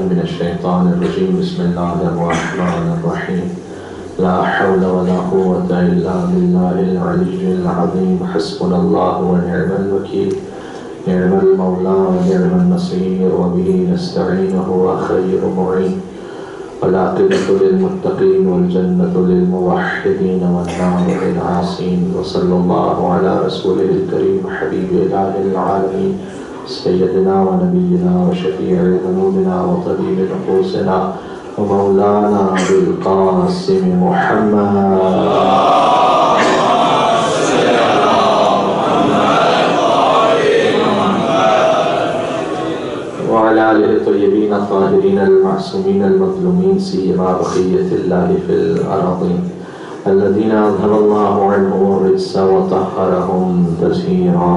من الشيطان الرجيم بسم الله الرحمن الرحيم لا حول ولا قوة إلا بالله العلي العظيم حسبنا الله ونعم الوكيل نعم المولى ونعم النصير وبه نستعين هو خير معين والعاقبة للمتقين والجنة للموحدين والنار للعاصين وصلى الله على رسوله الكريم حبيب إله العالمين سيدنا ونبينا وشفيع ذنوبنا وطبيب نفوسنا ومولانا بالقاسم محمد وعلى آله الطيبين الطاهرين المعصومين المظلومين سيما بقية الله في الأراضين الذين أذهب الله عنهم الرجس وطهرهم تطهيرا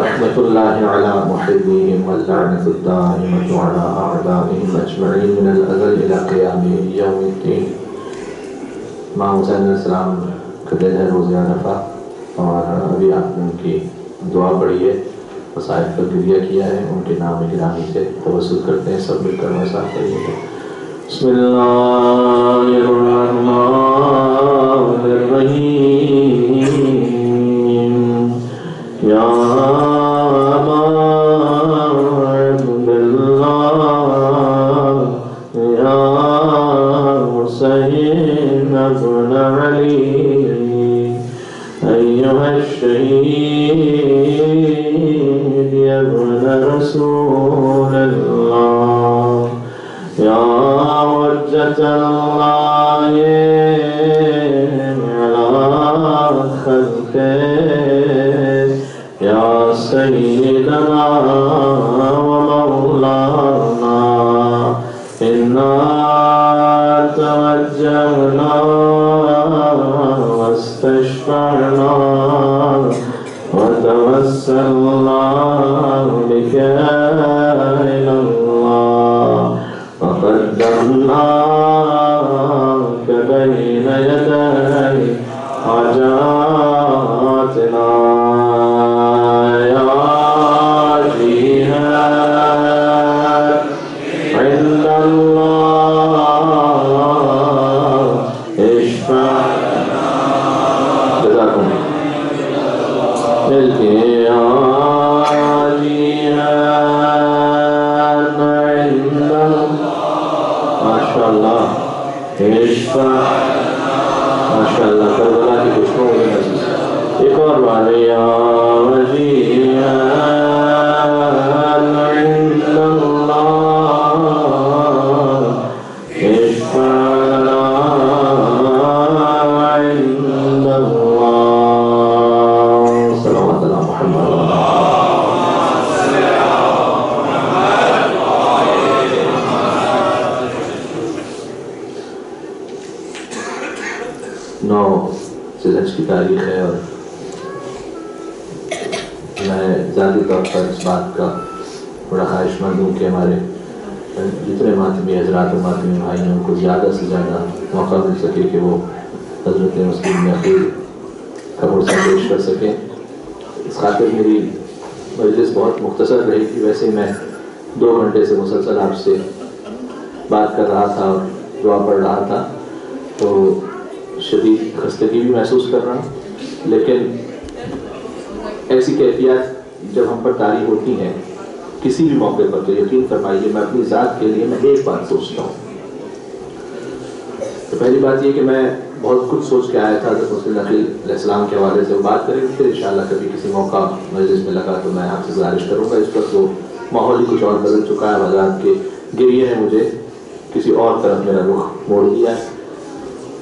رحمة الله على محبيهم واللعنة الدائمة على أعدائهم أجمعين من الأزل إلى قيام يوم الدين. امام حسین علیہ السلام کا دن ہے روز عرفہ اور ابھی آپ نے ان کی دعا پڑھی ہے، مصائب پر گریہ کیا ہے، ان کے نام گرامی سے توسل کرتے ہیں، سب مل کر مساف کریے گا. بسم اللہ الرحمن الرحیم یا ابن علی ایہا الشہید ابن رسول اللہ یا حجت اللہ علی خلقہ یا سیدنا و مولانا انا توجہنا واستشفعنا وتوسلنا بك إلى الله وقدمناك بين يدي حاجاتنا يا جهاد عند الله اشفع جزاكم ماشاء اللہ کربلا کی خوشبو ہوئی محسوس. ایک اور بار یا وجیہان عند اللہ اشفعنا عند اللہ. صلوات اللہ محمد. نو ذوالحج کی تاریخ ہے اور میں ذاتی طور پر اس بات کا بڑا خواہش مند ہوں کہ ہمارے جتنے ماتمی حضرات و ماتمی بھائیوں کو زیادہ سے زیادہ موقع مل سکے کہ وہ حضرت مسلم اخیر کا مرثہ پیش کر سکیں. اس خاطر میری مجلس بہت مختصر رہی تھی. ویسے میں 2 گھنٹے سے مسلسل آپ سے بات کر رہا تھا اور دعا پڑھ رہا تھا تو شدید خستگی بھی محسوس کر رہا ہوں، لیکن ایسی کیفیات جب ہم پر طاری ہوتی ہیں کسی بھی موقع پر تو یقین فرمائیے میں اپنی ذات کے لیے میں ایک بات سوچتا ہوں. تو پہلی بات یہ کہ میں بہت کچھ سوچ کے آیا تھا حضرت مسلم علیہ السلام کے حوالے سے بات کریں گے، پھر انشاءاللہ کبھی کسی موقع مجلس میں لگا تو میں آپ سے گزارش کروں گا. اس وقت وہ ماحول ہی کچھ اور بدل چکا ہے. حضرات کے گریے نے مجھے کسی اور طرف میرا رخ موڑ دیا ہے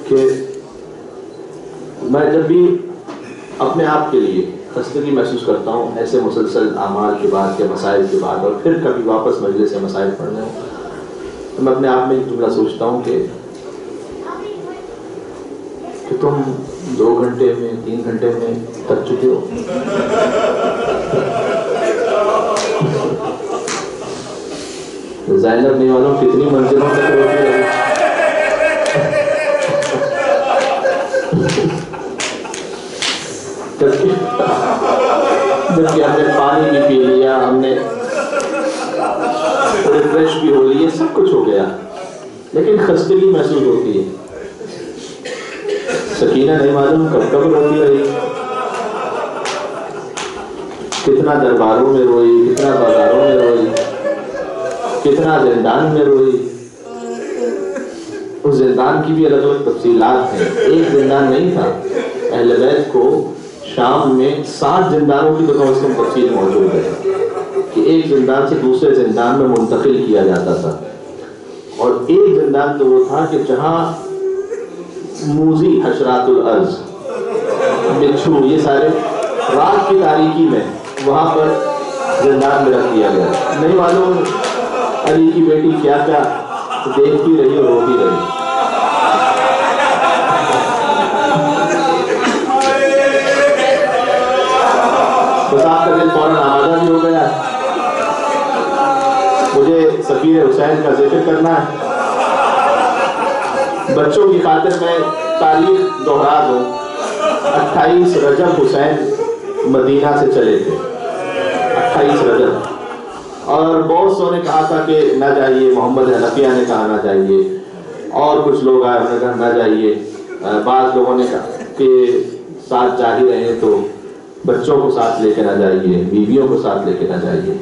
کہ میں جب بھی اپنے آپ کے لیے خستگی محسوس کرتا ہوں ایسے مسلسل اعمال کے بعد کے مسائل کے بعد اور پھر کبھی واپس مجلس سے مسائل پڑھنے ہوں تو میں اپنے آپ میں ایک جملہ سوچتا ہوں کہ تم 2 گھنٹے میں 3 گھنٹے میں تھک چکے ہو. زینب نہیں معلوم کتنی منزلوں تک روتی ہے. جبکہ ہم نے پانی بھی پی لیا، ہم نے ریفریش بھی ہو لی، سب کچھ ہو گیا، لیکن خستگی محسوس ہوتی ہے۔ سکینہ نہیں معلوم کب کب روتی رہی، کتنا درباروں میں روئی، کتنا بازاروں میں روئی، کتنا زندان میں روئی۔ اس زندان کی بھی الگ الگ تفصیلات ہیں، ایک زندان نہیں تھا، اہل بیت کو شام میں 7 زندانوں کی تو کم از کم تفصیل موجود ہے کہ ایک زندان سے دوسرے زندان میں منتقل کیا جاتا تھا، اور ایک زندان تو وہ تھا کہ جہاں موذی حشرات الارض، بچھو، یہ سارے رات کی تاریکی میں وہاں پر زندان میں رکھ دیا گیا۔ نہیں معلوم علی کی بیٹی کیا کیا دیکھتی رہی اور روتی رہی۔ بس آپ کا دل فوراً آمادہ بھی ہو گیا، مجھے سفیر حسین کا ذکر کرنا ہے۔ بچوں کی خاطر میں تاریخ دوہرا دوں، 28 رجب حسین مدینہ سے چلے تھے، 28 رجب، اور بہت سو نے کہا تھا کہ نہ جائیے، محمد حنفیہ نے کہا نہ جائیے، اور کچھ لوگ آئے انہوں نے کہا نہ جائیے، بعض لوگوں نے کہا کہ ساتھ جا ہی رہے تو بچوں کو ساتھ لے کے نہ جائیے، بیویوں کو ساتھ لے کے نہ جائیے۔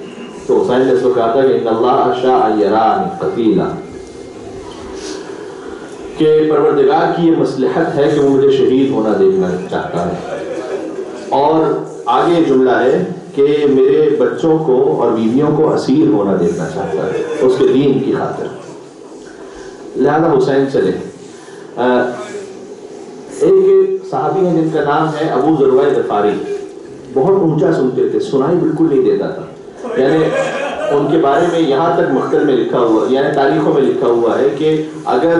تو حسین نے اس کو کہا تھا کہ ان اللہ شاء یرانی قتیلا، کہ پروردگار کی یہ مصلحت ہے کہ وہ مجھے شہید ہونا دیکھنا چاہتا ہے، اور آگے جملہ ہے کہ میرے بچوں کو اور بیویوں کو اسیر ہونا دیکھنا چاہتا ہے اس کے دین کی خاطر، لہذا حسین چلے۔ ایک صحابی ہیں جن کا نام ہے ابو ذروہ غفاری، بہت اونچا سنتے تھے، سنائی بالکل نہیں دیتا تھا، یعنی ان کے بارے میں یہاں تک مختر میں لکھا ہوا، یعنی تاریخوں میں لکھا ہوا ہے کہ اگر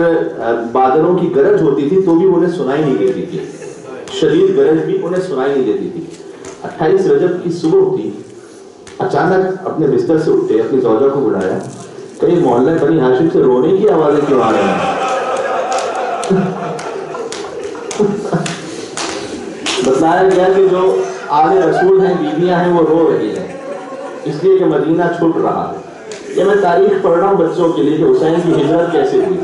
بادلوں کی گرج ہوتی تھی تو بھی انہیں سنائی نہیں دیتی تھی، شدید گرج بھی انہیں سنائی نہیں دیتی تھی۔ 28 رجب کی صبح تھی، اچانک اپنے بستر سے اٹھے، اپنی زوجہ کو بلایا، کہیں محلہ بنی ہاشم سے رونے کی آوازیں کیوں آ رہی ہیں؟ بتایا گیا کہ جو آل رسول ہیں، بیویاں ہیں، وہ رو رہی ہیں اس لیے کہ مدینہ چھٹ رہا ہے۔ یہ میں تاریخ پڑھ رہا ہوں بچوں کے لیے کہ حسین کی ہجرت کیسے ہوئی،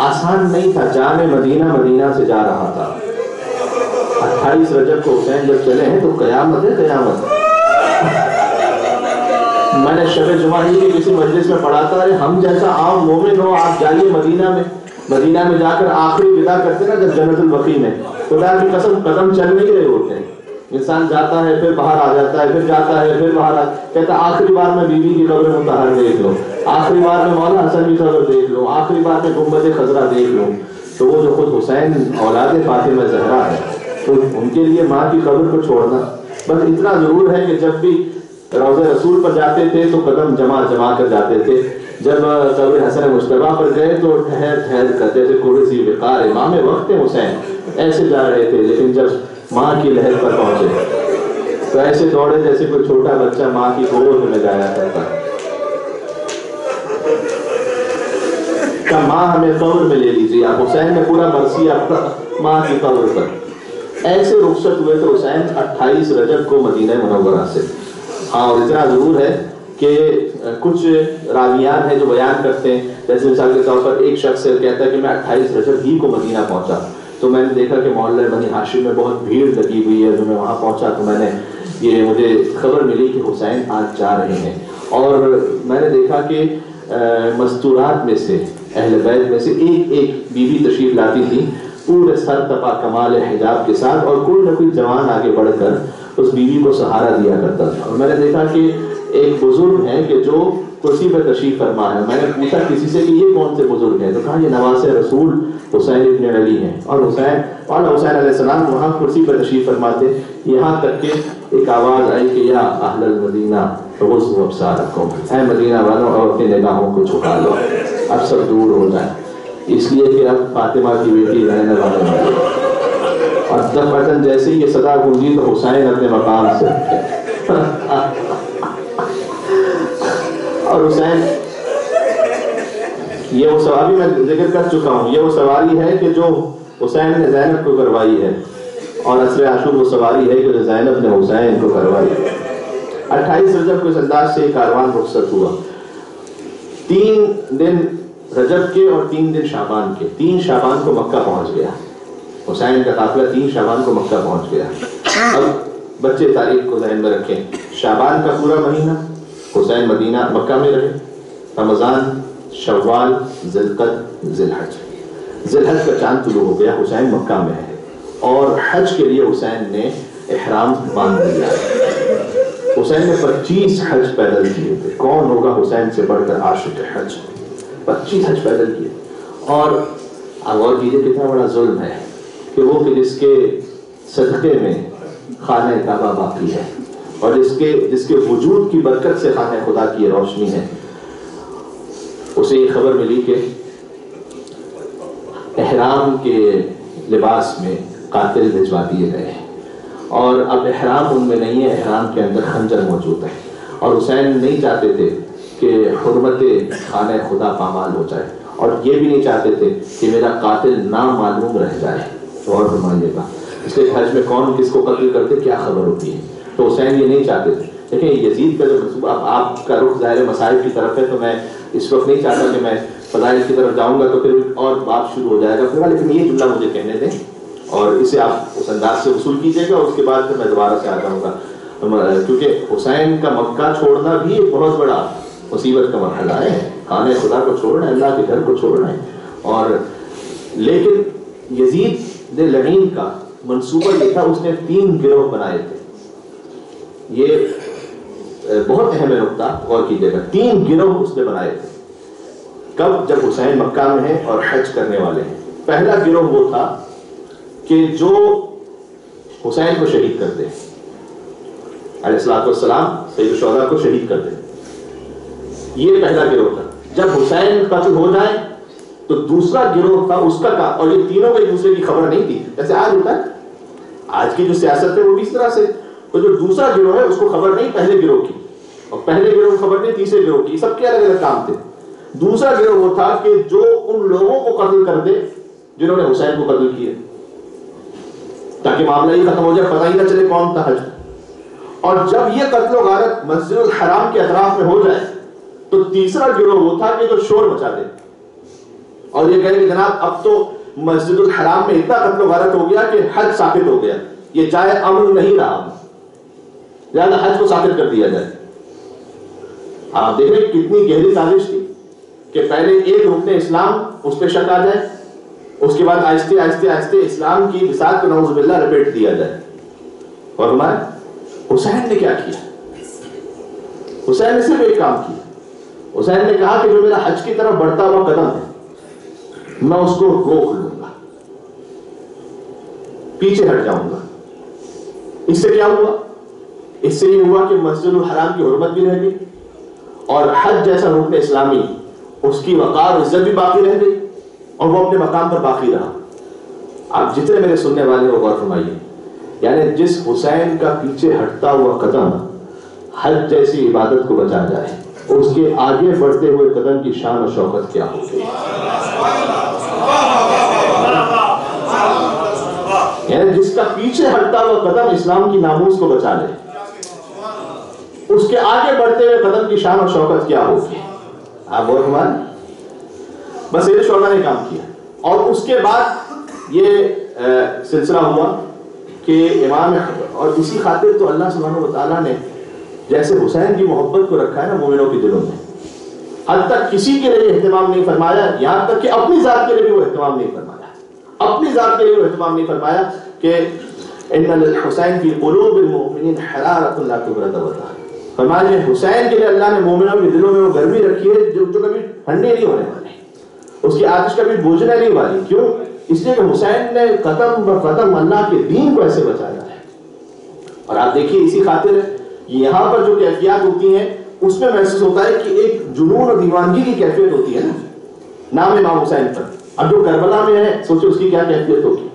آسان نہیں تھا، جانے مدینہ مدینہ سے جا رہا تھا۔ 28 رجب کو حسین جب چلے ہیں تو قیامت ہے، قیامت۔ میں نے شب جمعہ ہی کی کسی مجلس میں پڑھا تھا، ہم جیسا عام مومن ہو، آپ جائیے مدینہ میں جا کر آخری ودا کرتے نا جب جنت البقیع میں، خدا کی قسم قدم چل نہیں رہے ہوتے ہیں، انسان جاتا ہے پھر باہر آ جاتا ہے، پھر جاتا ہے پھر باہر کہتا ہے آخری بار میں بیوی کی قبر مطہر دیکھ لو، آخری بار میں مولا حسن کی قبر دیکھ لو، آخری بار میں گنبد خضرا دیکھ لو۔ تو وہ جو خود حسین اولاد فاطمہ زہرا ہے، تو ان کے لیے ماں کی قبر کو چھوڑنا، بس اتنا ضرور ہے کہ جب بھی روضہ رسول پر جاتے تھے تو قدم جما کر جاتے تھے، جب قبر حسن مجتبیٰ پر گئے تو ٹھہر کر، جیسے کوئی سی وقار امام وقت حسین ایسے جا رہے تھے، لیکن جب ماں کی لہر پر پہنچے تو ایسے دوڑے جیسے کوئی چھوٹا بچہ ماں کی گود میں جایا کرتا۔ کہ ماں ہمیں قبر میں لے لیجیے، آپ حسین نے پورا مرثیہ اپنا ماں کی قبر پر۔ ایسے رخصت ہوئے تو حسین 28 رجب کو مدینہ منورہ سے۔ ہاں، اور اتنا ضرور ہے کہ کچھ راویان ہیں جو بیان کرتے ہیں، جیسے مثال کے طور پر ایک شخص کہتا ہے کہ میں 28 رجب ہی کو مدینہ پہنچا، تو میں نے دیکھا کہ محلہ بنی ہاشم میں بہت بھیڑ لگی ہوئی ہے، جو میں وہاں پہنچا تو میں نے مجھے خبر ملی کہ حسین آج جا رہے ہیں، اور میں نے دیکھا کہ مستورات میں سے، اہل بیت میں سے ایک ایک بیوی تشریف لاتی تھی، پورے سر تپا کمال حجاب کے ساتھ، اور کوئی نہ کوئی جوان آگے بڑھ کر اس بیوی کو سہارا دیا کرتا تھا۔ اور میں نے دیکھا کہ ایک بزرگ ہیں کہ جو کرسی پہ تشریف فرما ہے، میں نے پوچھا کسی سے کہ یہ کون سے بزرگ ہیں، تو کہا یہ نواز رسول حسین ابن علی ہیں، اور حسین علیہ السلام وہاں کرسی پہ تشریف فرماتے، یہاں تک کہ ایک آواز آئی کہ یا اہل المدینہ غضوا ابصارکم، اے مدینہ والوں اور اپنی نگاہوں کو جھکا لو، اب سب دور ہو جائیں، اس لیے کہ اب فاطمہ کی بیٹی رہنے والے ہیں۔ اور دفعتاً جیسے یہ صدا گونجی تو حسین اپنے مقام سے اور حسین، یہ وہ سواری میں ذکر کر چکا ہوں، یہ وہ سواری ہے کہ جو حسین نے زینب کو کروائی ہے، اور عصر عاشور وہ سواری ہے کہ جو زینب نے حسین کو کروائی۔ 28 رجب کو اس انداز سے کاروان رخصت ہوا۔ 3 دن رجب کے اور 3 دن شعبان کے، 3 شعبان کو مکہ پہنچ گیا حسین کا قافلہ، 3 شعبان کو مکہ پہنچ گیا۔ اب بچے تاریخ کو ذہن میں رکھیں، شعبان کا پورا مہینہ حسین مدینہ مکہ میں رہے، رمضان، شوال، ذی القعدہ، ذی الحج۔ ذی الحج کا چاند طلوع ہو گیا، حسین مکہ میں ہے، اور حج کے لیے حسین نے احرام باندھ دیا۔ حسین نے 25 حج پیدل کیے تھے، کون ہوگا حسین سے بڑھ کر عاشق حج؟ 25 حج پیدل کیے، اور غور کیجیے کتنا بڑا ظلم ہے کہ وہ کہ جس کے صدقے میں خانہ کعبہ باقی ہے، اور جس کے وجود کی برکت سے خانہ خدا کی روشنی ہے، اسے یہ خبر ملی کہ احرام کے لباس میں قاتل بھجوا دیے گئے ہیں، اور اب احرام ان میں نہیں ہے، احرام کے اندر خنجر موجود ہے، اور حسین نہیں چاہتے تھے کہ حرمت خانہ خدا پامال ہو جائے، اور یہ بھی نہیں چاہتے تھے کہ میرا قاتل نامعلوم رہ جائے۔ غور فرمائیے گا، اس لیے حج میں کون کس کو قتل کرتے کیا خبر ہوتی ہے، تو حسین یہ نہیں چاہتے تھے۔ دیکھیں یزید کا جو منصوبہ، اب آپ کا رخ ظاہر مسائل کی طرف ہے، تو میں اس وقت نہیں چاہتا کہ میں فضائل کی طرف جاؤں گا تو پھر اور بات شروع ہو جائے گا، لیکن یہ جملہ مجھے کہنے دیں اور اسے آپ اس انداز سے وصول کیجیے گا، اس کے بعد پھر میں دوبارہ سے آ جاؤں گا، کیونکہ حسین کا مکہ چھوڑنا بھی ایک بہت بڑا مصیبت کا مرحلہ ہے، خانہ خدا کو چھوڑنا ہے، اللہ کے گھر کو چھوڑنا ہے۔ اور لیکن یزید لعین کا منصوبہ یہ تھا، اس نے 3 گروہ بنائے تھے، یہ بہت اہم نقطہ غور کیجیے گا، 3 گروہ اس نے بنائے تھے۔ کب؟ جب حسین مکہ میں ہیں اور حج کرنے والے ہیں۔ پہلا گروہ وہ تھا کہ جو حسین کو شہید کر دے، علیہ الصلوۃ والسلام سید الشہداء کو شہید کر دے، یہ پہلا گروہ تھا۔ جب حسین قتل ہو جائے تو دوسرا گروہ تھا اس کا، اور یہ تینوں کو ایک دوسرے کی خبر نہیں تھی، جیسے آج ہوتا ہے، آج کی جو سیاست ہے وہ بھی اس طرح سے، تو جو دوسرا گروہ ہے اس کو خبر نہیں پہلے گروہ کی، اور پہلے گروہ کو خبر نہیں تیسرے گروہ کی، سب کے الگ الگ کام تھے۔ دوسرا گروہ وہ تھا کہ جو ان لوگوں کو قتل کر دے جنہوں نے حسین کو قتل کیا، تاکہ معاملہ یہ ختم ہو جائے، پتہ ہی نہ چلے کون تھا حج۔ اور جب یہ قتل و غارت مسجد الحرام کے اطراف میں ہو جائے تو تیسرا گروہ وہ تھا کہ جو شور مچا دے اور یہ کہے کہ جناب اب تو مسجد الحرام میں اتنا قتل و غارت ہو گیا کہ حج ساقط ہو گیا، یہ جائے امن نہیں رہا، لہٰذا حج کو ساقط کر دیا جائے۔ آپ دیکھ رہے کتنی گہری سازش تھی کہ پہلے ایک رکن اسلام اس پہ شک آ جائے، اس کے بعد آہستہ آہستہ آہستہ اسلام کی بساط کو نعوذ باللہ لپیٹ دیا جائے۔ اور ہمارے حسین نے کیا کیا؟ حسین نے صرف ایک کام کیا، حسین نے کہا کہ جو میرا حج کی طرف بڑھتا ہوا قدم ہے میں اس کو روک لوں گا، پیچھے ہٹ جاؤں گا۔ اس سے کیا ہوا؟ اس سے یہ ہوا کہ مسجد الحرام کی حرمت بھی رہ گئی، اور حج جیسا رکن اسلامی اس کی وقار و عزت بھی باقی رہ گئی، اور وہ اپنے مقام پر باقی رہا۔ آپ جتنے میرے سننے والے ہو غور فرمائیے، یعنی جس حسین کا پیچھے ہٹتا ہوا قدم حج جیسی عبادت کو بچا جائے، اس کے آگے بڑھتے ہوئے قدم کی شان و شوکت کیا ہوگی؟ یعنی جس کا پیچھے ہٹتا ہوا قدم اسلام کی ناموس کو بچا لے، اس کے آگے بڑھتے ہوئے قدم کی شان و شوکت کیا ہوگی؟ آپ غور فرمائیں۔ بس سید الشہداء نے کام کیا، اور اس کے بعد یہ سلسلہ ہوا کہ امام، اور اسی خاطر تو اللہ سبحانہ و تعالیٰ نے جیسے حسین کی محبت کو رکھا ہے نا مومنوں کے دلوں میں، حد تک کسی کے لیے اہتمام نہیں فرمایا، یہاں تک کہ اپنی ذات کے لیے بھی وہ اہتمام نہیں فرمایا، اپنی ذات کے لیے وہ اہتمام نہیں فرمایا کہ ان للحسین فی قلوب المؤمنین حرارۃ لا تبرد ابدا۔ فرمایا حسین کے لیے اللہ نے مومنوں کے دلوں میں وہ گرمی رکھی ہے جو کبھی ٹھنڈی نہیں ہونے والی، اس کی آتش کبھی بجھنے نہیں والی۔ کیوں؟ اس لیے کہ حسین نے قدم بقدم اللہ کے دین کو ایسے بچایا ہے۔ اور آپ دیکھیے اسی خاطر یہاں پر جو کیفیات ہوتی ہیں اس میں محسوس ہوتا ہے کہ ایک جنون اور دیوانگی کی کیفیت ہوتی ہے نا نام امام حسین پر۔ اب جو کربلا میں ہے سوچے اس کی کیا کیفیت ہوگی،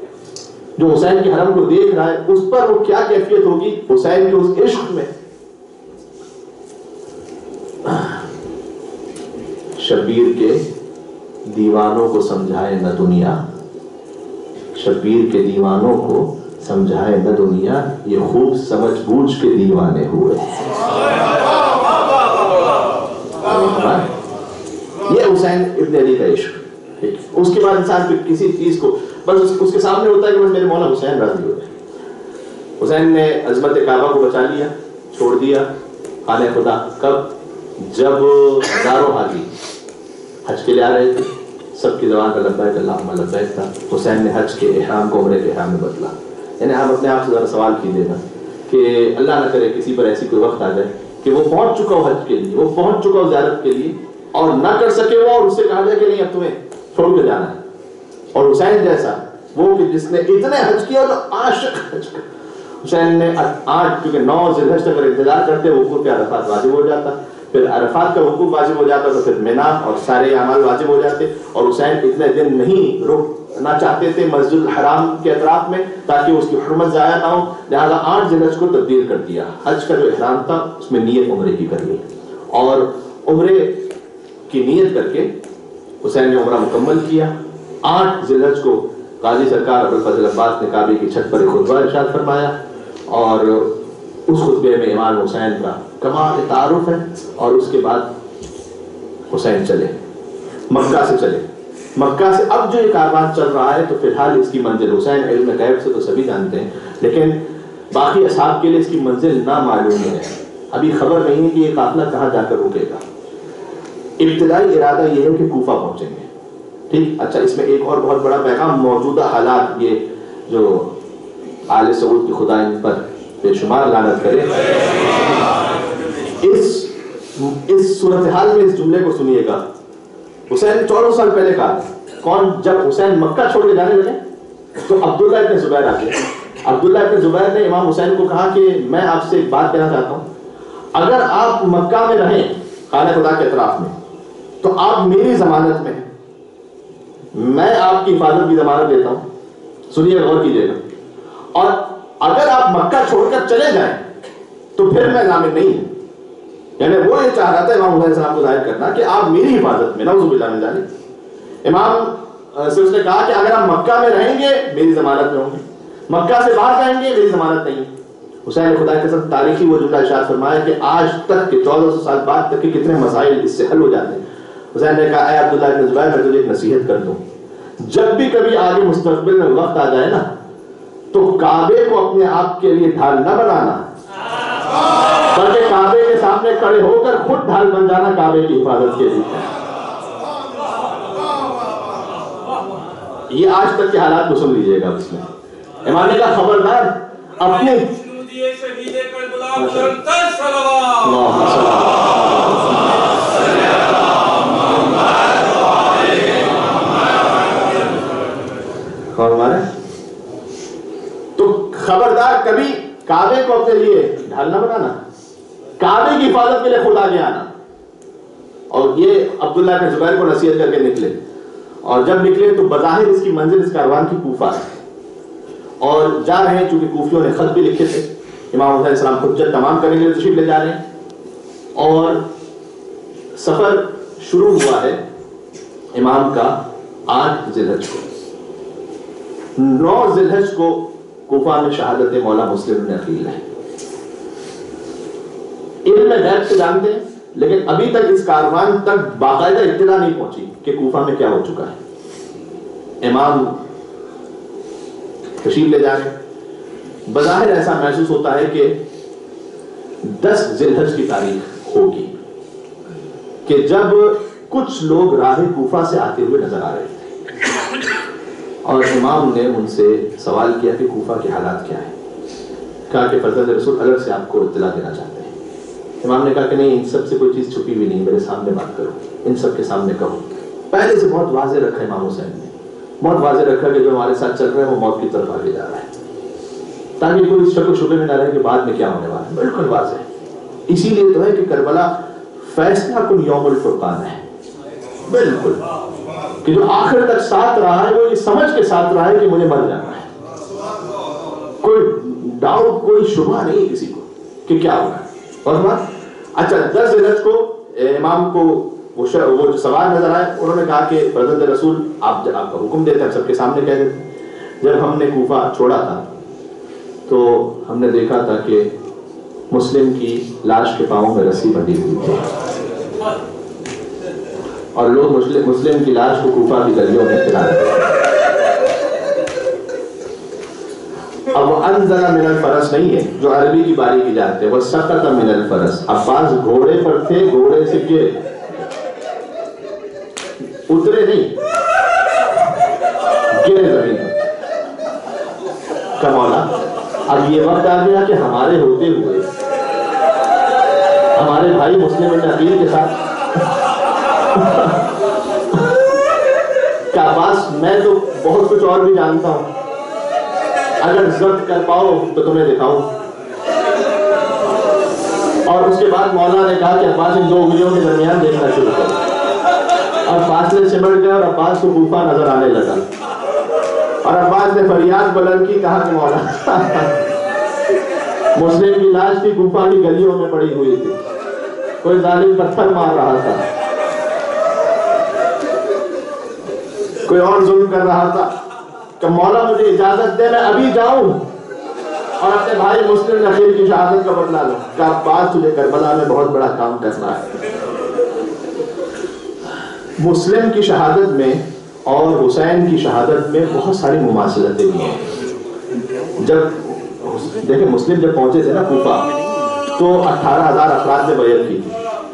جو حسین کے حرم کو دیکھ رہا ہے اس پر وہ کیا کیفیت ہوگی حسین کے اس عشق میں۔ شبیر کے دیوانوں کو سمجھائے نہ دنیا، شبیر کے دیوانوں کو سمجھائے نہ دنیا یہ خوب سمجھ بوجھ کے دیوانے ہوئے. یہ حسین ابن علی کا عشق. اس کے بعد انسان پھر کسی چیز کو بس اس کے سامنے ہوتا ہے کہ بس میرے مولا حسین راضی ہو جائے. حسین نے عظمت کعبہ کو بچا لیا, چھوڑ دیا خانہ خدا. کب؟ جب ہزاروں حاجی حج کے لیے آ رہے تھے, سب کی زبان پر لبیک اللہم لبیک تھا. حسین نے حج کے احرام کو عمرے کے احرام میں بدلا. یعنی آپ اپنے آپ سے ذرا سوال کیجیے گا کہ اللہ نہ کرے کسی پر ایسی کوئی وقت آ جائے کہ وہ پہنچ چکا ہو حج کے لیے, وہ پہنچ چکا ہو زیارت کے لیے, اور نہ کر سکے وہ, اور اس سے کہا جائے کہ نہیں اب تمہیں چھوڑ کے جانا ہے. اور حسین جیسا وہ کہ جس نے اتنے حج کیا تو عاشق حج کا. حسین نے 8 کیونکہ 9 ذی الحجہ تک اگر انتظار کرتے وقوف پہ عرفات واجب ہو جاتا, پھر عرفات کا وقوف واجب ہو جاتا تو پھر مینا اور سارے اعمال واجب ہو جاتے. اور حسین اتنے دن نہیں رکنا چاہتے تھے مسجد الحرام کے اطراف میں تاکہ اس کی حرمت ضائع نہ ہو, لہٰذا 8 ذی الحجہ کو تبدیل کر دیا. حج کا جو احرام تھا اس میں نیت عمرے کی کر لی, اور عمرے کی نیت کر کے حسین نے عمرہ مکمل کیا. 8 ذی الحجہ کو قاضی سرکار ابوالفضل عباس نے کعبے کی چھت پر ایک خطبہ ارشاد فرمایا, اور اس خطبے میں امام حسین کا کمال تعارف ہے. اور اس کے بعد حسین چلے مکہ سے, چلے مکہ سے. اب جو یہ کاروان چل رہا ہے تو فی الحال اس کی منزل, حسین علم غیب سے تو سبھی جانتے ہیں, لیکن باقی اصحاب کے لیے اس کی منزل نامعلوم ہے. ابھی خبر نہیں ہے کہ یہ قافلہ کہاں جا کر رکے گا. ابتدائی ارادہ یہ ہے کہ کوفہ پہنچیں گے. ٹھیک, اچھا اس میں ایک اور بہت بڑا پیغام, موجودہ حالات یہ جو آل سعود کی خدا ان پر بے شمار لعنت کرے, اس صورتحال میں اس جملے کو سنیے گا. حسین نے 14 سال پہلے کہا, کون؟ جب حسین مکہ چھوڑ کے جانے لگے تو عبداللہ ابن زبیر آ گئے. عبداللہ ابن زبیر نے امام حسین کو کہا کہ میں آپ سے ایک بات کہنا چاہتا ہوں, اگر آپ مکہ میں رہیں خانہ خدا کے اطراف میں تو آپ میری ضمانت میں ہیں, میں آپ کی حفاظت کی ضمانت دیتا ہوں. سنیے, غور کیجیے گا. اور اگر آپ مکہ چھوڑ کر چلے جائیں تو پھر میں ضامن نہیں ہوں. یعنی وہ یہ چاہ رہا تھا امام حسین السلام کو ظاہر کرنا کہ آپ میری حفاظت میں, نعوذ باللہ من ذالک. امام سے اس نے کہا کہ اگر آپ مکہ میں رہیں گے میری ضمانت میں ہوں گے, مکہ سے باہر جائیں گے میری ضمانت نہیں. حسین نے خدا کے ساتھ تاریخی وہ جملہ ارشاد فرمایا کہ آج تک کے 1400 سال بعد تک کے کتنے مسائل اس سے حل ہو جاتے ہیں. حسین نے کہا, اے عبداللہ ابن زبیر, میں تجھے ایک نصیحت کر دوں, جب بھی کبھی آگے مستقبل میں وقت آ جائے نا تو کعبے کو اپنے آپ کے لیے ڈھال نہ بنانا, بلکہ کعبے کے سامنے کھڑے ہو کر خود ڈھال بن جانا کعبے کی حفاظت کے لیے. یہ آج تک کے حالات کو سن لیجئے گا. اس میں امام نے کہا خبردار اپنے تو خبردار کبھی کعبے کو اپنے لیے ڈھال نہ بنانا, کعبے کی حفاظت کے لیے خود آگے آنا. اور یہ عبداللہ کے زبیر کو نصیحت کر کے نکلے, اور جب نکلے تو بظاہر اس کی منزل اس کاروان کی کوفہ ہے, اور جا رہے ہیں چونکہ کوفیوں نے خط بھی لکھے تھے, امام حسین السلام حجت تمام کرنے کے لیے تشریف لے جا رہے ہیں. اور سفر شروع ہوا ہے امام کا 8 ذی الحجہ کو. 9 ذی الحجہ کو کوفہ میں شہادت مولا مسلم بن عقیل ہے. علم غیب سے جانتے ہیں, لیکن ابھی تک اس کاروان تک باقاعدہ اطلاع نہیں پہنچی کہ کوفہ میں کیا ہو چکا ہے. امام تشریف لے جا رہے ہیں. بظاہر ایسا محسوس ہوتا ہے کہ 10 ذی الحجہ کی تاریخ ہوگی کہ جب کچھ لوگ راہ کوفہ سے آتے ہوئے نظر آ رہے تھے, اور امام نے ان سے سوال کیا کہ کوفہ کے حالات کیا ہیں. کہا کہ فرزند رسول الگ سے آپ کو اطلاع دینا چاہتے ہیں. امام نے کہا کہ نہیں, ان سب سے کوئی چیز چھپی بھی نہیں, میرے سامنے بات کرو, ان سب کے سامنے کہو. پہلے سے بہت واضح رکھا امام حسین نے, بہت واضح رکھا کہ جو ہمارے ساتھ چل رہے ہیں وہ موت کی طرف آگے جا رہا ہے, تاکہ کوئی شک و شبہ میں نہ رہے کہ بعد میں کیا ہونے والا ہے. بالکل واضح ہے. اسی لیے تو ہے کہ کربلا فیصلہ کن یوم الفرقان ہے. بالکل کہ جو آخر تک ساتھ رہا ہے وہ یہ سمجھ کے ساتھ رہا ہے کہ مجھے مر جانا ہے. کوئی ڈاؤٹ, کوئی شبہ نہیں کسی کو کہ کیا ہوگا. اور بات اچھا 10 ذی الحجہ کو امام کو وہ جو سوال نظر آئے, انہوں نے کہا کہ فرزند رسول آپ کا حکم دیتے ہیں, سب کے سامنے کہہ دیتے. جب ہم نے کوفہ چھوڑا تھا تو ہم نے دیکھا تھا کہ مسلم کی لاش کے پاؤں میں رسی بندھی ہوئی تھی اور لوگ مسلم کی لاش کو کوفہ کی گلیوں میں پھیلا رہے تھے۔ اب وہ انزل من الفرس نہیں ہے جو عربی کی باریکی جانتے، وہ سقط من الفرس، عباس گھوڑے پر تھے، گھوڑے سے گرے، اترے نہیں، گرے زمین پر۔ کا مولا اب یہ وقت آ گیا کہ ہمارے ہوتے ہوئے ہمارے بھائی مسلم بن عقیل کے ساتھ کیا عباس میں تو بہت کچھ اور بھی جانتا ہوں، اگر ضبط کر پاؤ تو تمہیں دکھاؤں۔ اور اس کے بعد مولا نے کہا کہ عباس ان دو انگلیوں کے درمیان دیکھنا شروع کر، اور فاصلے سمٹ گئے اور عباس کو کوفہ نظر آنے لگا، اور عباس نے فریاد بلند کی، کہا کہ مولا مسلم کی لاش تھی، کوفہ کی گلیوں میں پڑی ہوئی تھی، کوئی ظالم پتھر مار رہا تھا، کوئی اور ظلم کر رہا تھا، کہ مولا مجھے اجازت دے میں ابھی جاؤں اور اپنے بھائی مسلم عقیل کی شہادت کا بدلہ لوں۔ کہ عباس تجھے کربلا میں بہت بڑا کام کرنا ہے۔ مسلم کی شہادت میں اور حسین کی شہادت میں بہت ساری مماثلتیں بھی ہیں۔ جب دیکھیں مسلم جب پہنچے تھے نا کوفہ تو 18,000 افراد نے بیعت کی تھی،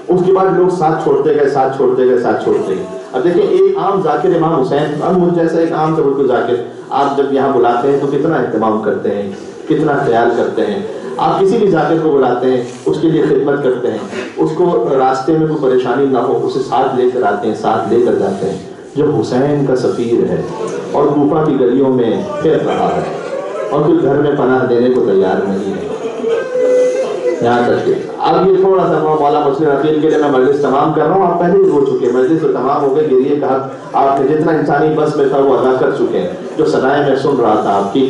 اس کے بعد لوگ ساتھ چھوڑتے گئے، ساتھ چھوڑتے گئے، ساتھ چھوڑتے گئے۔ اب دیکھیں ایک عام ذاکر امام حسین، اب مجھ جیسا ایک عام سے بالکل ذاکر، آپ جب یہاں بلاتے ہیں تو کتنا اہتمام کرتے ہیں، کتنا خیال کرتے ہیں، آپ کسی بھی ذاکر کو بلاتے ہیں اس کے لیے خدمت کرتے ہیں، اس کو راستے میں کوئی پریشانی نہ ہو اسے ساتھ لے کر آتے ہیں، ساتھ لے کر جاتے ہیں۔ جب حسین کا سفیر ہے اور کوفہ کی گلیوں میں پھر رہا ہے اور کوئی گھر میں پناہ دینے کو تیار نہیں ہے، یہاں تک کہ اب یہ تھوڑا سا مولا مسلم عقیل کے لیے میں مجلس تمام کر رہا ہوں، آپ پہلے ہی ہو چکے، مجلس تو تمام ہو گئے، گریے کا حق آپ نے جتنا انسانی بس میں تھا وہ ادا کر چکے ہیں، جو صدائیں میں سن رہا تھا آپ کی۔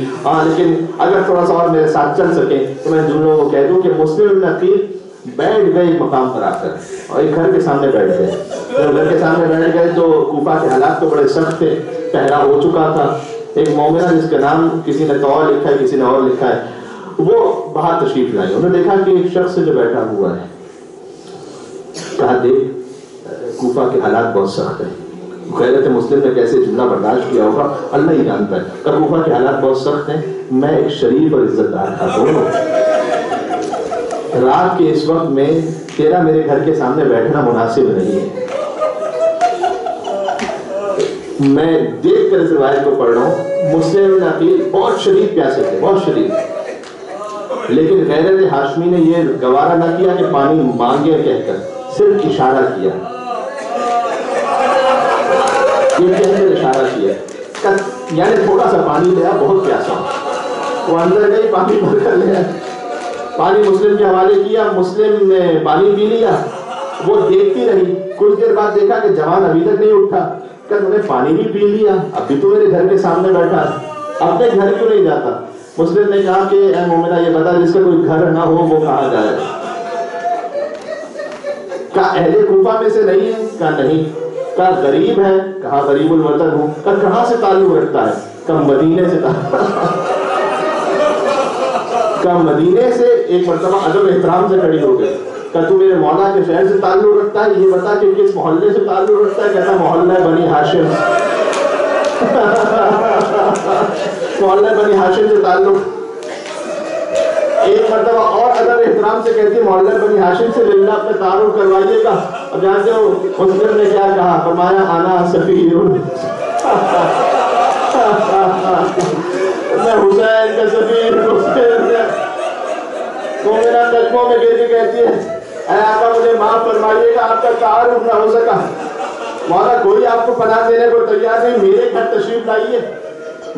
لیکن اگر تھوڑا سا اور میرے ساتھ چل سکیں تو میں جن لوگوں کو کہہ دوں کہ مسلم عقیل بیٹھ گئے ایک مقام پر آ کر اور ایک گھر کے سامنے بیٹھ گئے۔ جب گھر کے سامنے بیٹھ گئے تو کوفہ کے حالات تو بڑے سخت تھے، پہرا ہو چکا تھا، ایک مومنہ جس کا نام کسی نے طوع لکھا ہے کسی نے اور لکھا ہے وہ باہر تشریف لائی، انہوں نے دیکھا کہ ایک شخص جو بیٹھا ہوا ہے، کہا دیکھ کوفہ کے حالات بہت سخت ہیں، غیرت مسلم نے کیسے جملہ برداشت کیا ہوگا اللہ ہی جانتا ہے، کہ کوفہ کے حالات بہت سخت ہیں، میں ایک شریف اور عزت دار خاتون ہوں، رات کے اس وقت میں تیرا میرے گھر کے سامنے بیٹھنا مناسب نہیں ہے۔ میں دیکھ کر اس روایت کو پڑھ رہا ہوں، مسلم عقیل بہت شدید پیاسے تھے، بہت شدید، لیکن غیرت ہاشمی نے یہ گوارا نہ کیا کہ پانی مانگے کہہ کر، صرف اشارہ کیا، یہ کہہ کر اشارہ کیا، یعنی تھوڑا سا پانی لیا، بہت پیاسا، وہ اندر گئی پانی بھر کر لیا، پانی مسلم کے حوالے کیا، مسلم نے پانی پی لیا، وہ دیکھتی رہی، کچھ دیر بعد دیکھا کہ جوان ابھی تک نہیں اٹھا، کہ تم نے پانی بھی پی لیا، ابھی تو میرے گھر کے سامنے بیٹھا ہے، اپنے گھر کیوں نہیں جاتا؟ مسلم نے کہا کہ اے مومنہ یہ بتا جس کا کوئی گھر نہ ہو وہ کہاں جائے؟ کہا اہل کوفہ میں سے نہیں ہے؟ کہا نہیں۔ کہا غریب ہے؟ کہا غریب الوطن ہوں۔ کہا کہاں سے تعلق رکھتا ہے؟ کہا مدینے سے کہا مدینے سے۔ ایک مرتبہ ادب احترام سے کھڑی ہو گئی، کہ تو میرے مولا کے شہر سے تعلق رکھتا ہے، یہ بتا کہ کس محلے سے تعلق رکھتا ہے؟ کہتا محلہ بنی ہاشم، محلہ بنی ہاشم سے تعلق۔ ایک مرتبہ اور ادب احترام سے کہتی محلہ بنی ہاشم سے للہ اپنے تعارف کروائیے گا، اور جانتے ہو مسلم نے کیا کہا؟ فرمایا انا سفیر، میں حسین کا سفیر۔ مومنہ قدموں میں گر کے کہتی ہے اے آقا مجھے معاف فرمائیے گا، آپ کا تعارف نہ ہو سکا، مولا کوئی آپ کو پناہ دینے کو تیار نہیں، میرے گھر تشریف لائیے۔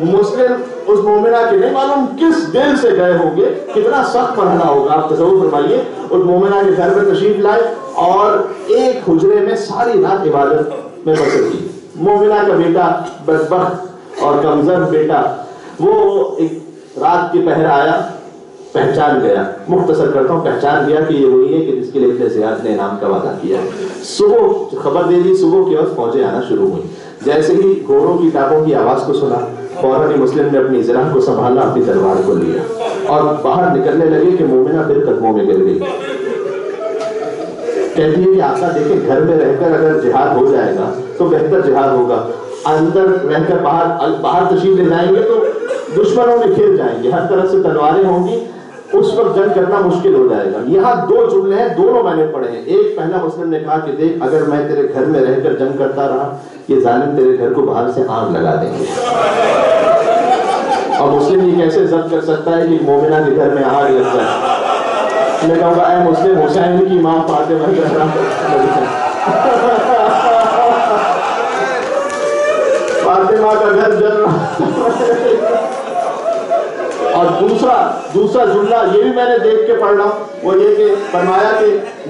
مسلم اس مومنہ کے نہیں معلوم کس دل سے گئے ہوں گے، کتنا سخت مرحلہ ہوگا، آپ تصور فرمائیے۔ اس مومنہ کے گھر میں تشریف لائے اور ایک حجرے میں ساری رات عبادت میں بسر کی۔ مومنہ کا بیٹا بدبخت اور کمزور بیٹا وہ ایک رات کے پہر آیا، پہچان گیا، مختصر کرتا ہوں، پہچان گیا کہ یہ وہی ہے کہ جس کے لیے ابن زیاد نے انعام کا وعدہ کیا۔ صبح خبر دے دی، صبح کے وقت فوجیں آنا شروع ہوئی، جیسے ہی گھوڑوں کی ٹاپوں کی آواز کو سنا فوراً ہی مسلم نے اپنی زرہ کو سنبھالا، اپنی تلوار کو لیا اور باہر نکلنے لگے کہ مومنہ پھر قدموں میں گر گئی۔ کہتی ہے کہ آقا دیکھیں گھر میں رہ کر اگر جہاد ہو جائے گا تو بہتر جہاد ہوگا، اندر رہ کر باہر تشریف لے جائیں گے تو دشمنوں میں گھر جائیں گے، ہر طرف سے تلواریں ہوں گی، اس وقت جنگ کرنا مشکل ہو جائے گا۔ یہاں دو جملے ہیں، دونوں میں نے پڑھے ہیں۔ ایک پہلا مسلم نے کہا کہ دیکھ اگر میں تیرے گھر میں رہ کر جنگ کرتا رہا یہ ظالم تیرے گھر کو باہر سے آگ لگا دیں گے، اور مسلم یہ کیسے ضبط کر سکتا ہے کہ مومنہ کے گھر میں آگ لگ جائے؟ میں کہوں گا اے مسلم حسین کی ماں فاطمہ فاطمہ کا گھر جل رہا۔ اور دوسرا جملہ یہ بھی میں نے دیکھ کے پڑھ رہا ہوں، وہ یہ کہ فرمایا کہ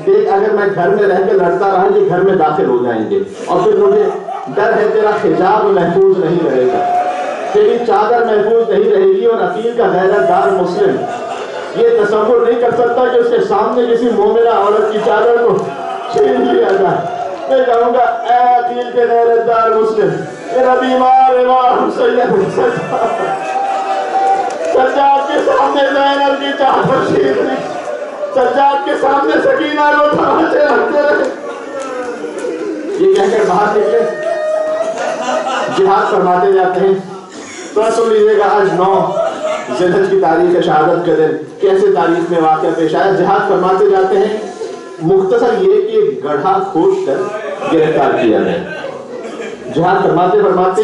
دیکھ اگر میں گھر میں رہ کے لڑتا رہا یہ گھر میں داخل ہو جائیں گے، اور پھر مجھے ڈر ہے تیرا حجاب محفوظ نہیں رہے گا، تیری چادر محفوظ نہیں رہے گی، اور عقیل کا غیرت دار مسلم یہ تصور نہیں کر سکتا کہ اس کے سامنے کسی مومنہ عورت کی چادر کو چھین لیا جائے۔ میں کہوں گا اے عقیل کے غیرت دار مسلم، میرا بیمار امام سید سجاد کے سامنے زینب کی چادر چھین لی، سجاد کے سامنے سکینہ کو تھامے رکھتے رہے۔ یہ کہہ کر باہر نکلے، جہاد فرماتے جاتے ہیں۔ تو سن لیجیے گا آج 9 ذی الحجہ کی تاریخ شہادت کا دن کیسے تاریخ میں واقعہ پیش آیا۔ جہاد فرماتے جاتے ہیں، مختصر یہ کہ گڑھا کھود کر گرفتار کیا گیا۔ جہاد فرماتے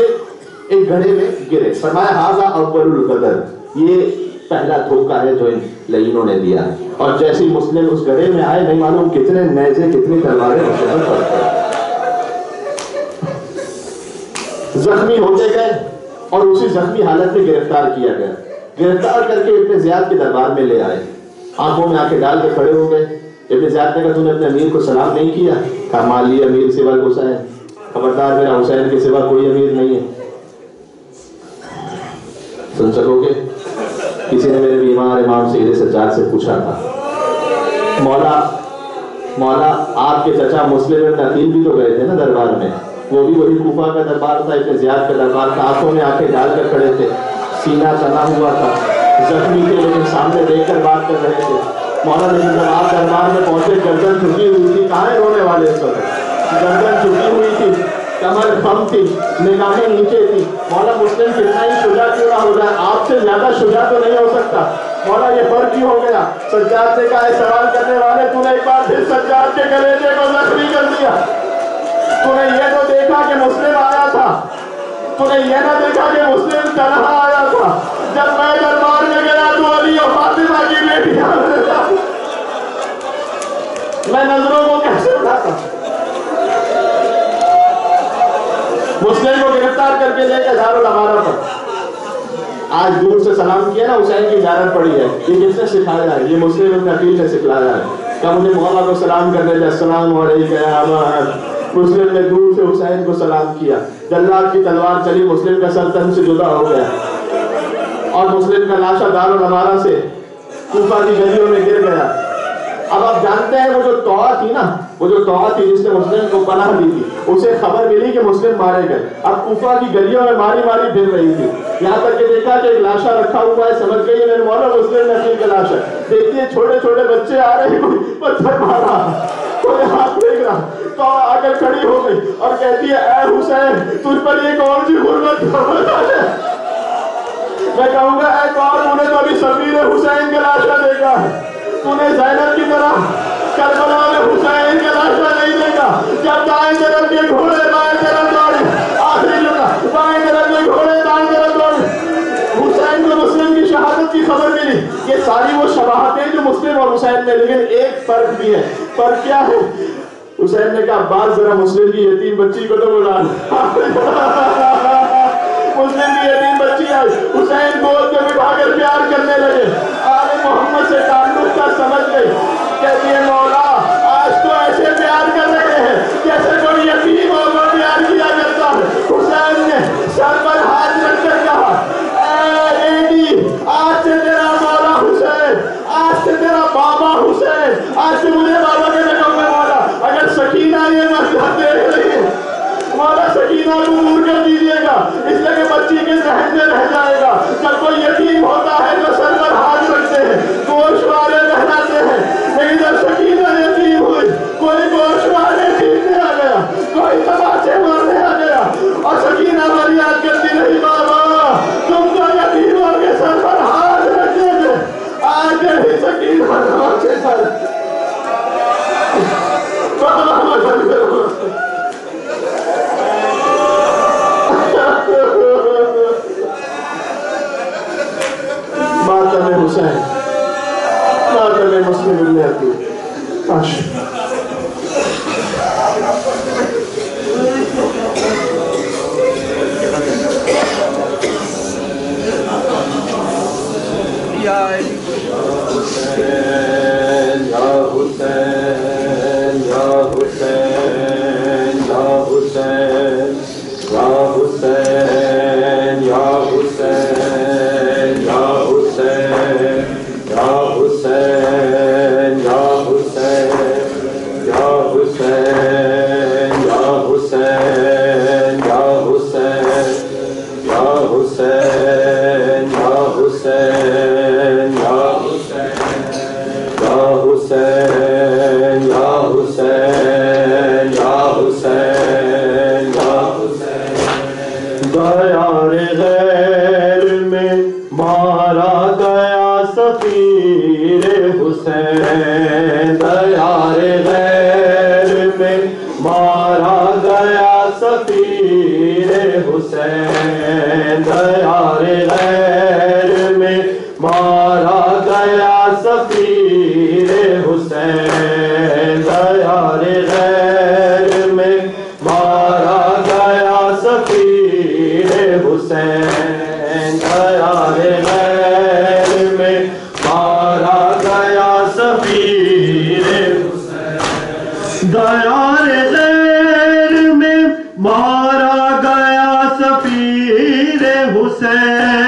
ایک گڑھے میں گرے، فرمایا ھذا اول الغدر، یہ پہلا دھوکہ ہے جو ان لعینوں نے دیا۔ اور جیسے ہی مسلم اس گڑھے میں آئے نہیں معلوم کتنے نیزے کتنی تلواریں مسلم پر زخمی ہوتے گئے، اور اسی زخمی حالت میں گرفتار کیا گیا۔ گرفتار کر کے ابن زیاد کے دربار میں لے آئے، آنکھوں میں آنکھیں ڈال کے کھڑے ہو گئے۔ ابن زیاد نے کہا تو نے اپنے امیر کو سلام نہیں کیا؟ کہا مالی امیر سوا حسین، خبردار میرا حسین کے سوا کوئی امیر نہیں ہے۔ سن سکو گے کسی نے میرے بیمار امام سید سجاد سے پوچھا تھا مولا آپ کے چچا مسلم ابن عقیل بھی تو گئے تھے نا دربار میں، وہ بھی وہی کوفہ کا دربار تھا، ابن زیاد کا دربار تھا، آنکھوں میں آنکھیں ڈال کر کھڑے تھے، سینہ تنا ہوا تھا، زخمی تھے لیکن سامنے دیکھ کر بات کر رہے تھے۔ مولا لیکن جب آپ دربار میں پہنچے گردن جھکی ہوئی تھی، کہاں ہے رونے والے اس وقت؟ گردن جھکی ہوئی تھی، کمر خم تھی، نگاہیں نیچے تھی۔ مولا مسلم کتنا ہی شجاع کیوں نہ ہو جائے، آپ سے زیادہ شجاع تو نہیں ہو سکتا۔ مولا یہ فرق کیوں ہو گیا؟ سجاد نے کہا سوال کرنے والے تو نے ایک بار پھر سجاد کے کلیجے کو زخمی کر دیا۔ تو نے یہ تو دیکھا کہ مسلم آیا تھا، تو نے یہ نہ دیکھا کہ مسلم تنہا آیا تھا۔ جب میں دربار میں گیا تو علی اور فاطمہ کی بیٹی میں نظروں کو کیسے اٹھاتا؟ مسلم کو گرفتار کر کے لے کے دارالامارہ پر آج دور سے سلام کیا نا، حسین کی زیارت پڑی ہے، یہ کس نے سکھایا ہے؟ یہ مسلم ابن عقیل نے سکھلایا ہے۔ کہ مجھے مولا کو سلام کرنے لئے السلام علیکم یا محمد، مسلم نے دور سے حسین کو سلام کیا۔ جلاد کی تلوار چلی، مسلم کا سر تن سے جدا ہو گیا، اور مسلم کا لاشا دارالامارہ سے کوفہ کی گلیوں میں گر گیا۔ اب آپ جانتے ہیں وہ جو توعہ تھی نا، وہ جو توعہ تھی جس نے مسلم کو پناہ دی تھی، اسے خبر ملی کہ مسلم مارے گئے، اب کوفہ کی گلیوں میں ماری ماری پھر رہی تھی، یہاں تک کہ دیکھا کہ ایک لاشا رکھا ہوا ہے، سمجھ گئی میرے مولا مسلم نقیل کا لاشا، دیکھتی ہے چھوٹے چھوٹے بچے آ رہے ہیں، کوئی پتھر مارا، کوئی ہاتھ پھینک رہا، تو آ کر کھڑی ہو گئی اور کہتی ہے اے حسین تجھ پر یہ کون سی غربت ہے؟ میں کہوں گا اے کون، انہیں تو ابھی سفیر حسین کا لاشا دیکھا ہے، تو نے زینب کی طرح کربلا میں حسین کا لاشا نہیں دیکھا۔ جب دائیں طرف کے گھوڑے بائیں طرف دوڑے، آخری جملہ، بائیں طرف کے گھوڑے دائیں طرف دوڑے، حسین کو مسلم کی شہادت کی خبر ملی۔ یہ ساری وہ شباہتیں جو مسلم اور حسین میں، لیکن ایک فرق بھی ہے۔ فرق کیا ہے؟ حسین نے کہا بعض ذرا مسلم کی یتیم بچی کو تو بلا، مسلم کی یتیم بچی آئی، حسین گود میں بٹھا کر پیار کرنے لگے، آل محمد سے تعلق کا سمجھ گئی، کہتی ہے مولا آج تو ایسے پیار کر رہے ہیں جیسے کوئی یتیم اور وہ پیار کیا کرتا ہے۔ حسین نے سر پر ہاتھ رکھ کر کہا اے بیٹی، آج سے تیرا مولا حسین، آج سے تیرا بابا حسین، آج سے مجھے بابا کے نکم میں مولا۔ اگر سکینہ یہ مسئلہ دیکھ رہی ہے، مولا سکینہ کو حسین یا حسین یا حسین یا حسین یا حسین یا حسین دیار غیر میں مارا گیا سفیر حسین دیار غیر میں مارا گیا سفیر حسین دیار غیر میں مارا گیا سفیر حسین دیار غیر میں مارا گیا سفیر حسین دیار غیر میں مارا گیا سفیر حسین دیار غیر میں مارا گیا سفیر حسین